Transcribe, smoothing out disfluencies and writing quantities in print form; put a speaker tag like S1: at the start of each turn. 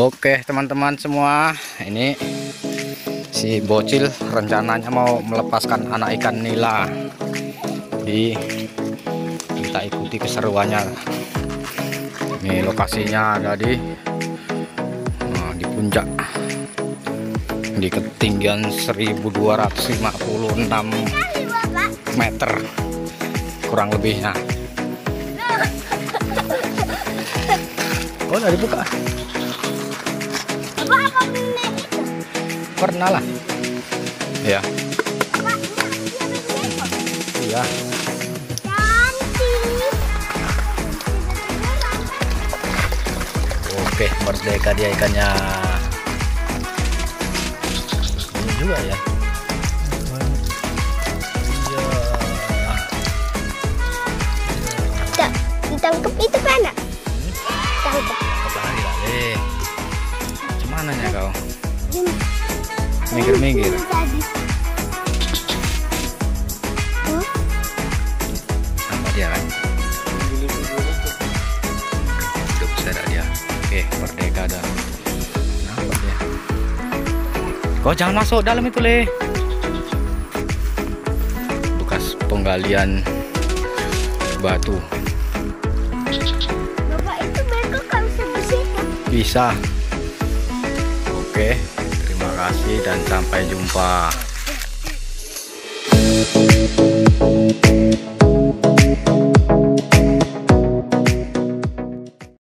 S1: Oke teman-teman semua, ini si bocil rencananya mau melepaskan anak ikan nila. Jadi kita ikuti keseruannya. Ini lokasinya ada di puncak, di ketinggian 1256 meter kurang lebihnya. Oh, udah dibuka. Pernah lah. Ya. Iya. Oke, merdeka dia ikannya. Ini juga ya.
S2: Iya. Ditangkap itu mana? Tangkap.
S1: Lari lari. Cuman ya kau? Minggir-minggir. Apa dia kan? Hidup saya dia. Oke, merdeka dah. Nampak dia. Kau jangan masuk dalam itu, Le. Bekas penggalian batu.
S2: Bapak itu mereka kan bisa bersihkan.
S1: Bisa. Oke, terima kasih dan sampai jumpa.